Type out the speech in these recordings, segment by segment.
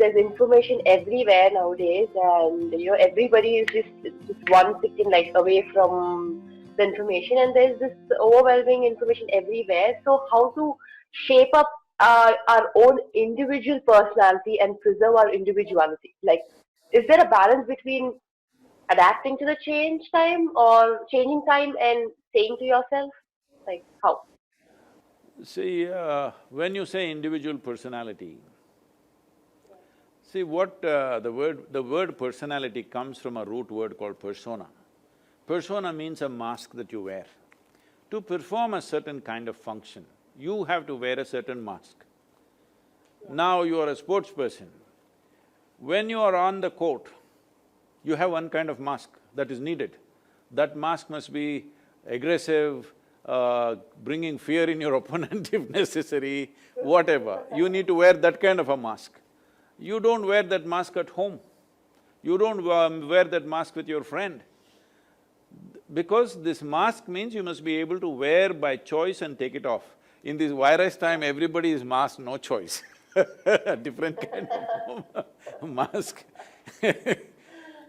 there's information everywhere nowadays, and everybody is just one second like away from the information, and there's this overwhelming information everywhere. So how to shape up our own individual personality and preserve our individuality? Like, is there a balance between adapting to the change time or changing time and saying to yourself, like how? See, when you say individual personality, see the word personality comes from a root word called persona. Persona means a mask that you wear. To perform a certain kind of function, you have to wear a certain mask. Now you are a sports person. When you are on the court, you have one kind of mask that is needed. That mask must be aggressive, bringing fear in your opponent if necessary, whatever. You need to wear that kind of a mask. You don't wear that mask at home. You don't wear that mask with your friend. Because this mask means you must be able to wear by choice and take it off. In this virus time, everybody is masked, no choice a different kind of mask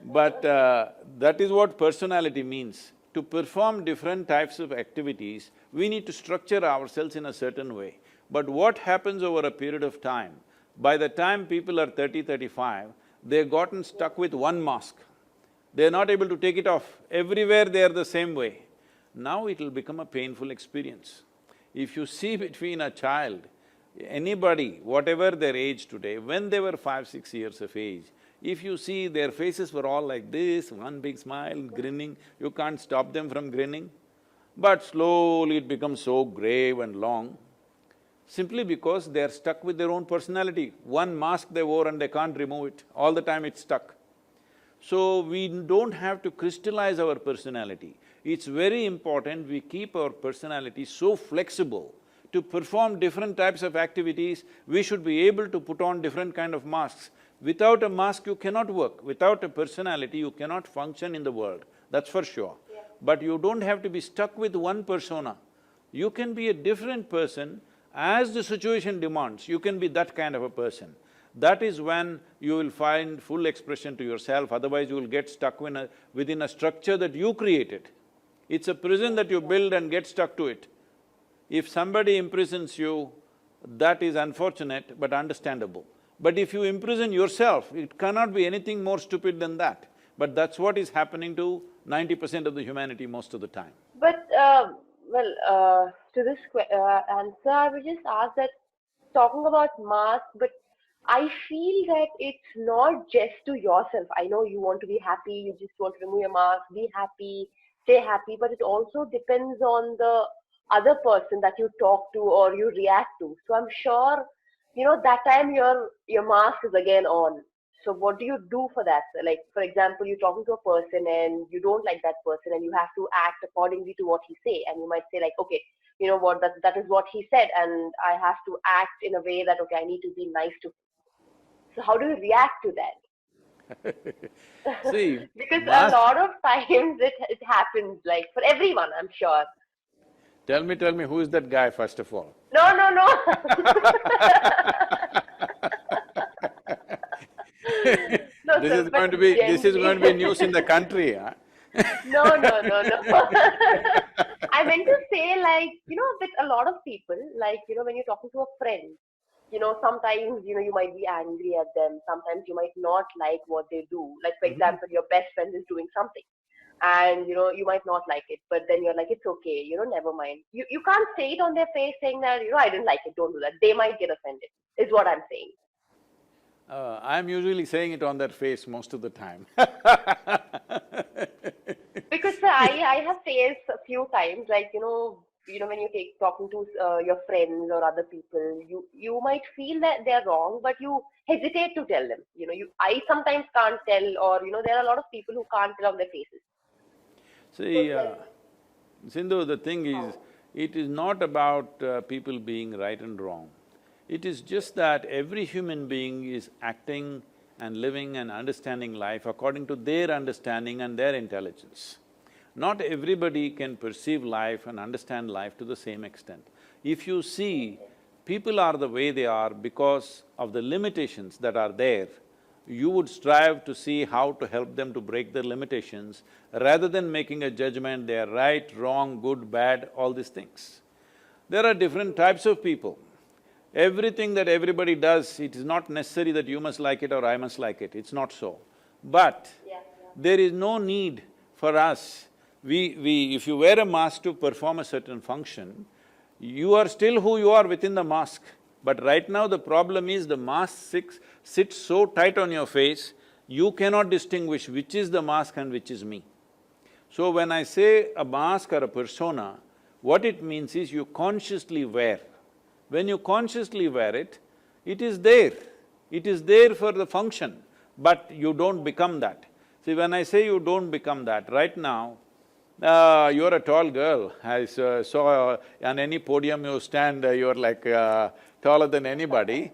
But that is what personality means. To perform different types of activities, we need to structure ourselves in a certain way. But what happens over a period of time, by the time people are 30, 35, they've gotten stuck with one mask. They're not able to take it off. Everywhere they are the same way. Now it'll become a painful experience. If you see between a child, anybody, whatever their age today, when they were 5, 6 years of age, if you see their faces were all like this, one big smile, grinning, you can't stop them from grinning. But slowly it becomes so grave and long, simply because they're stuck with their own personality. One mask they wore and they can't remove it, all the time it's stuck. So we don't have to crystallize our personality. It's very important we keep our personality so flexible. To perform different types of activities, we should be able to put on different kind of masks. Without a mask, you cannot work. Without a personality, you cannot function in the world, that's for sure. Yeah. But you don't have to be stuck with one persona. You can be a different person as the situation demands, you can be that kind of a person. That is when you will find full expression to yourself, otherwise you will get stuck within a structure that you created. It's a prison that you build and get stuck to it. If somebody imprisons you, that is unfortunate but understandable. But if you imprison yourself, it cannot be anything more stupid than that. But that's what is happening to 90% of the humanity most of the time. But, to this answer, I would just ask that, talking about mask, but I feel that it's not just to yourself. I know you want to be happy, you just want to remove your mask, be happy, stay happy, but it also depends on the other person that you talk to or you react to. So I'm sure, that time your mask is again on. So what do you do for that? Like, for example, you're talking to a person and you don't like that person and you have to act accordingly to what he say, and you might say like, okay, you know what, that is what he said, and I have to act in a way that, okay, I need to be nice to him. So how do you react to that? See, Because a mask… lot of times it happens, like for everyone, I'm sure. Tell me, who is that guy first of all? No, no, no. No, This sir, is but going to be… this is going to be genuinely. news in the country, huh? No, no, no, no. I meant to say, like, with a lot of people, like, when you're talking to a friend, sometimes, you might be angry at them. Sometimes you might not like what they do. Like, for example, your best friend is doing something and, you might not like it, but then you're like, it's okay, never mind. You can't say it on their face saying that, I didn't like it, don't do that. They might get offended, is what I'm saying. I'm usually saying it on their face most of the time Because sir, I have faced a few times, like, when you take talking to your friends or other people, you might feel that they're wrong, but you hesitate to tell them. I sometimes can't tell, or there are a lot of people who can't tell on their faces. So See, then, Sindhu, the thing is, how? it is not about people being right and wrong. It is just that every human being is acting and living and understanding life according to their understanding and their intelligence. Not everybody can perceive life and understand life to the same extent. If you see people are the way they are because of the limitations that are there, you would strive to see how to help them to break their limitations rather than making a judgment, they are right, wrong, good, bad, all these things. There are different types of people. Everything that everybody does, it is not necessary that you must like it or I must like it, it's not so. But there is no need for us, if you wear a mask to perform a certain function, you are still who you are within the mask. But right now the problem is the mask sits so tight on your face, you cannot distinguish which is the mask and which is me. So when I say a mask or a persona, what it means is you consciously wear. When you consciously wear it, it is there. It is there for the function, but you don't become that. See, when I say you don't become that, right now, you're a tall girl. I saw on any podium you stand, you're like taller than anybody.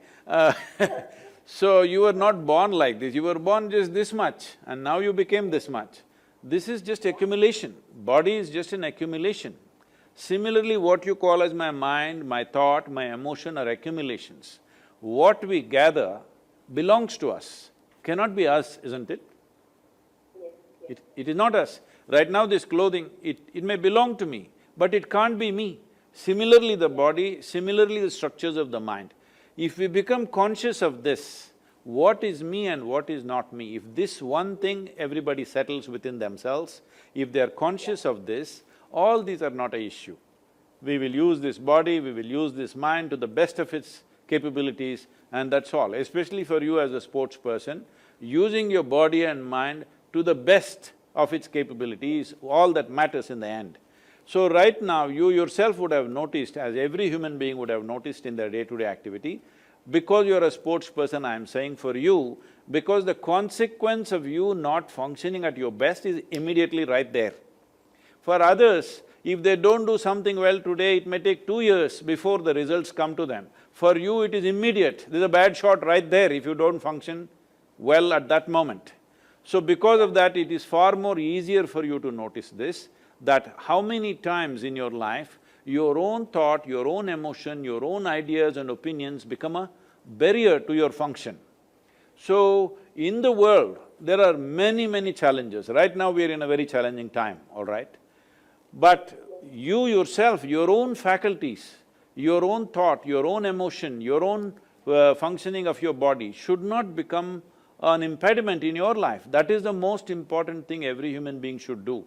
So you were not born like this, you were born just this much and now you became this much. This is just accumulation, body is just an accumulation. Similarly, what you call as my mind, my thought, my emotion are accumulations. What we gather belongs to us, cannot be us, isn't it? Yes. It is not us. Right now this clothing, it may belong to me, but it can't be me. Similarly the body, similarly the structures of the mind. If we become conscious of this, what is me and what is not me, if this one thing everybody settles within themselves, if they are conscious of this, all these are not an issue. We will use this body, we will use this mind to the best of its capabilities and that's all. Especially for you as a sports person, using your body and mind to the best of its capabilities, all that matters in the end. So right now, you yourself would have noticed, as every human being would have noticed in their day-to-day activity, because you're a sports person, I'm saying for you, because the consequence of you not functioning at your best is immediately right there. For others, if they don't do something well today, it may take 2 years before the results come to them. For you, it is immediate. There's a bad shot right there if you don't function well at that moment. So because of that, it is far more easier for you to notice this, that how many times in your life, your own thought, your own emotion, your own ideas and opinions become a barrier to your function. So, in the world, there are many challenges. Right now, we are in a very challenging time, all right? But you yourself, your own faculties, your own thought, your own emotion, your own functioning of your body should not become an impediment in your life. That is the most important thing every human being should do.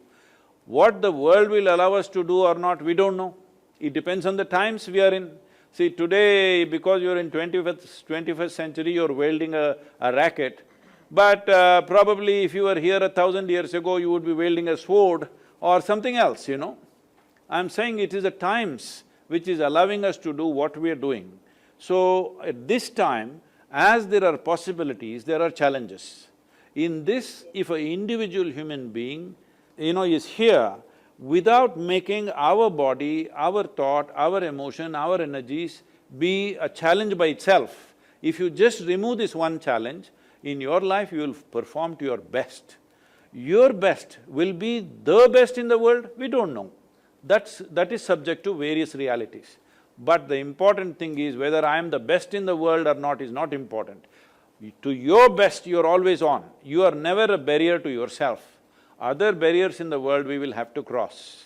What the world will allow us to do or not, we don't know. It depends on the times we are in. See, today, because you're in 21st century, you're wielding a racket, but probably if you were here 1,000 years ago, you would be wielding a sword or something else, you know. I'm saying it is the times which is allowing us to do what we are doing. So, at this time, as there are possibilities, there are challenges. In this, if an individual human being, is here, without making our body, our thought, our emotion, our energies be a challenge by itself, if you just remove this one challenge, in your life you will perform to your best. Your best will be the best in the world, we don't know. That is subject to various realities. But the important thing is whether I am the best in the world or not is not important. To your best, you're always on. You are never a barrier to yourself. Other barriers in the world we will have to cross.